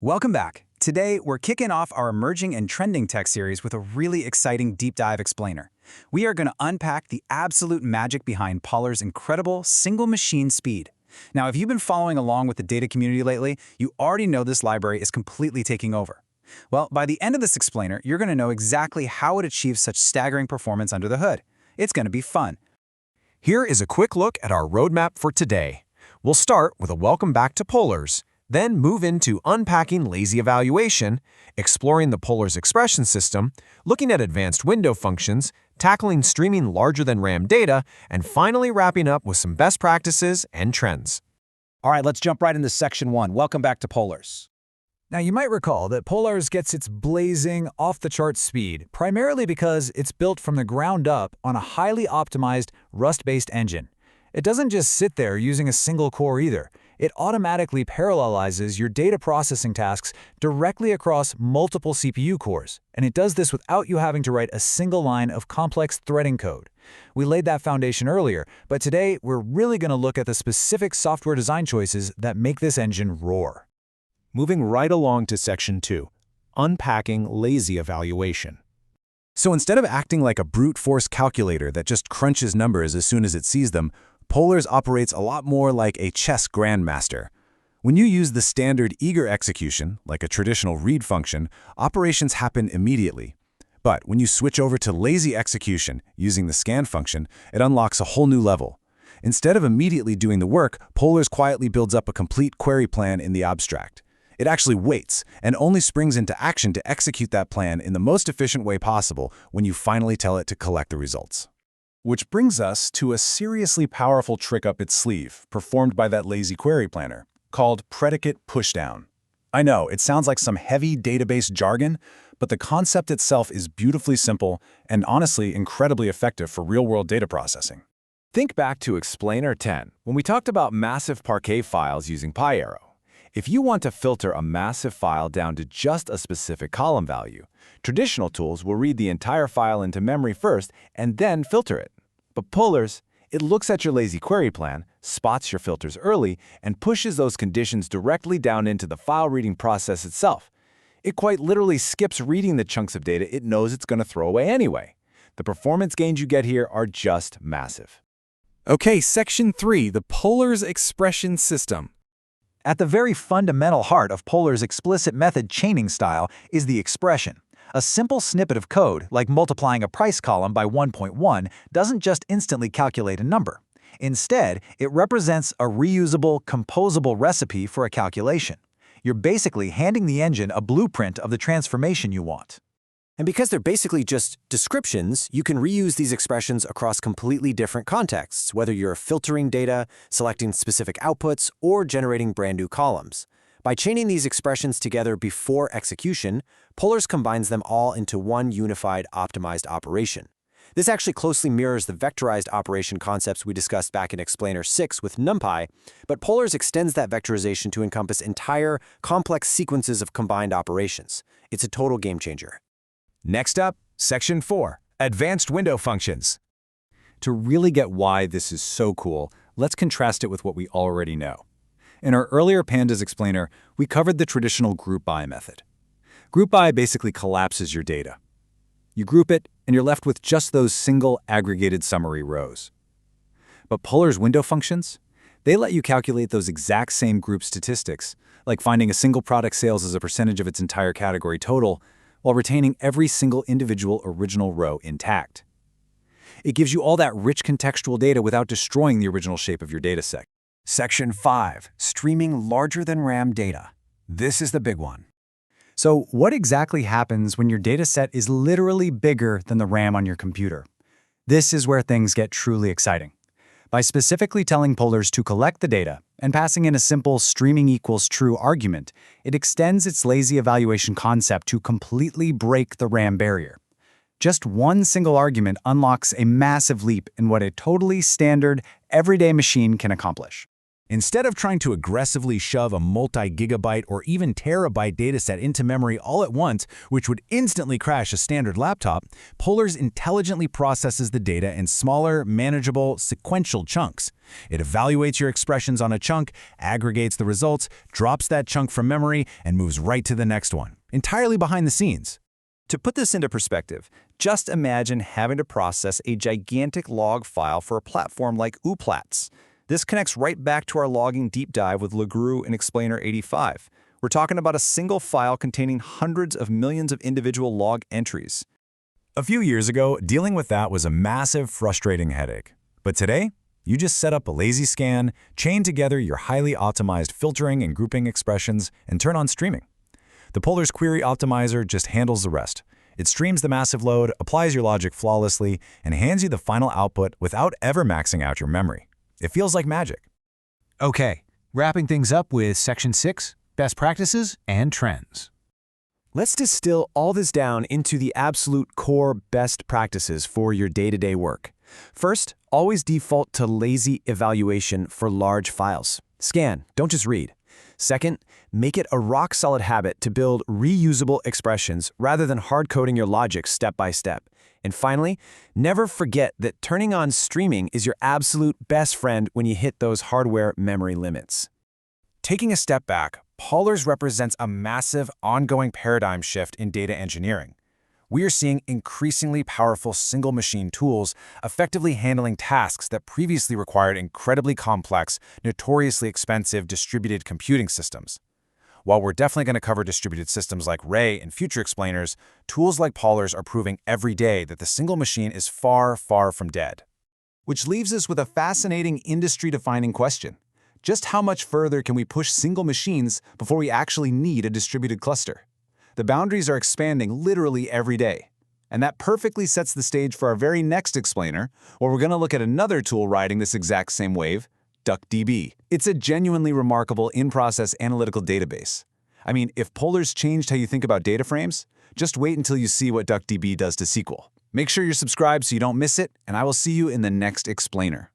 Welcome back. Today, we're kicking off our emerging and trending tech series with a really exciting deep dive explainer. We are going to unpack the absolute magic behind Pollar's incredible single machine speed. Now, if you've been following along with the data community lately, you already know this library is completely taking over. Well, by the end of this explainer, you're going to know exactly how it achieves such staggering performance under the hood. It's going to be fun. Here is a quick look at our roadmap for today. We'll start with a welcome back to Polars, then move into unpacking lazy evaluation, exploring the Polars expression system, looking at advanced window functions, tackling streaming larger than RAM data, and finally wrapping up with some best practices and trends. All right, let's jump right into section 1. Welcome back to Polars. Now, you might recall that Polars gets its blazing, off-the-chart speed, primarily because it's built from the ground up on a highly optimized Rust-based engine. It doesn't just sit there using a single core either. It automatically parallelizes your data processing tasks directly across multiple CPU cores, and it does this without you having to write a single line of complex threading code. We laid that foundation earlier, but today we're really going to look at the specific software design choices that make this engine roar. Moving right along to section 2, unpacking lazy evaluation. So instead of acting like a brute force calculator that just crunches numbers as soon as it sees them, Polars operates a lot more like a chess grandmaster. When you use the standard eager execution, like a traditional read function, operations happen immediately. But when you switch over to lazy execution using the scan function, it unlocks a whole new level. Instead of immediately doing the work, Polars quietly builds up a complete query plan in the abstract. It actually waits and only springs into action to execute that plan in the most efficient way possible when you finally tell it to collect the results. Which brings us to a seriously powerful trick up its sleeve, performed by that lazy query planner, called Predicate pushdown. I know, it sounds like some heavy database jargon, but the concept itself is beautifully simple and honestly incredibly effective for real-world data processing. Think back to Explainer 10, when we talked about massive Parquet files using PyArrow. If you want to filter a massive file down to just a specific column value, traditional tools will read the entire file into memory first and then filter it. But Polars, it looks at your lazy query plan, spots your filters early, and pushes those conditions directly down into the file reading process itself. It quite literally skips reading the chunks of data it knows it's going to throw away anyway. The performance gains you get here are just massive. Okay, section 3, the Polars expression system. At the very fundamental heart of Pollar's explicit method chaining style is the expression. A simple snippet of code, like multiplying a price column by 1.1, doesn't just instantly calculate a number. Instead, it represents a reusable, composable recipe for a calculation. You're basically handing the engine a blueprint of the transformation you want. And because they're basically just descriptions, you can reuse these expressions across completely different contexts, whether you're filtering data, selecting specific outputs, or generating brand new columns. By chaining these expressions together before execution, Polars combines them all into one unified, optimized operation. This actually closely mirrors the vectorized operation concepts we discussed back in Explainer 6 with NumPy, but Polars extends that vectorization to encompass entire, complex sequences of combined operations. It's a total game changer. Next up, section 4, advanced window functions. To really get why this is so cool, let's contrast it with what we already know. In our earlier Pandas explainer, we covered the traditional GroupBy method. GroupBy basically collapses your data. You group it, and you're left with just those single aggregated summary rows. But Polars window functions, they let you calculate those exact same group statistics, like finding a single product sales as a percentage of its entire category total, while retaining every single individual original row intact. It gives you all that rich contextual data without destroying the original shape of your dataset. Section 5, streaming larger than RAM data. This is the big one. So what exactly happens when your dataset is literally bigger than the RAM on your computer? This is where things get truly exciting. By specifically telling Polars to collect the data and passing in a simple streaming equals true argument, it extends its lazy evaluation concept to completely break the RAM barrier. Just one single argument unlocks a massive leap in what a totally standard, everyday machine can accomplish. Instead of trying to aggressively shove a multi-gigabyte or even terabyte dataset into memory all at once, which would instantly crash a standard laptop, Polars intelligently processes the data in smaller, manageable, sequential chunks. It evaluates your expressions on a chunk, aggregates the results, drops that chunk from memory, and moves right to the next one, entirely behind the scenes. To put this into perspective, just imagine having to process a gigantic log file for a platform like Uplatz. This connects right back to our logging deep dive with LaGru and Explainer 85. We're talking about a single file containing hundreds of millions of individual log entries. A few years ago, dealing with that was a massive, frustrating headache. But today, you just set up a lazy scan, chain together your highly optimized filtering and grouping expressions, and turn on streaming. The Polars Query Optimizer just handles the rest. It streams the massive load, applies your logic flawlessly, and hands you the final output without ever maxing out your memory. It feels like magic. Okay, wrapping things up with Section 6, Best Practices and Trends. Let's distill all this down into the absolute core best practices for your day-to-day work. First, always default to lazy evaluation for large files. Scan, don't just read. Second, make it a rock-solid habit to build reusable expressions rather than hard-coding your logic step by step. And finally, never forget that turning on streaming is your absolute best friend when you hit those hardware memory limits. Taking a step back, Polars represents a massive, ongoing paradigm shift in data engineering. We are seeing increasingly powerful single-machine tools effectively handling tasks that previously required incredibly complex, notoriously expensive distributed computing systems. While we're definitely going to cover distributed systems like Ray and future explainers, tools like Polars are proving every day that the single machine is far, far from dead. Which leaves us with a fascinating industry-defining question. Just how much further can we push single machines before we actually need a distributed cluster? The boundaries are expanding literally every day. And that perfectly sets the stage for our very next explainer, where we're going to look at another tool riding this exact same wave, DuckDB. It's a genuinely remarkable in-process analytical database. I mean, if Polars changed how you think about data frames, just wait until you see what DuckDB does to SQL. Make sure you're subscribed so you don't miss it, and I will see you in the next explainer.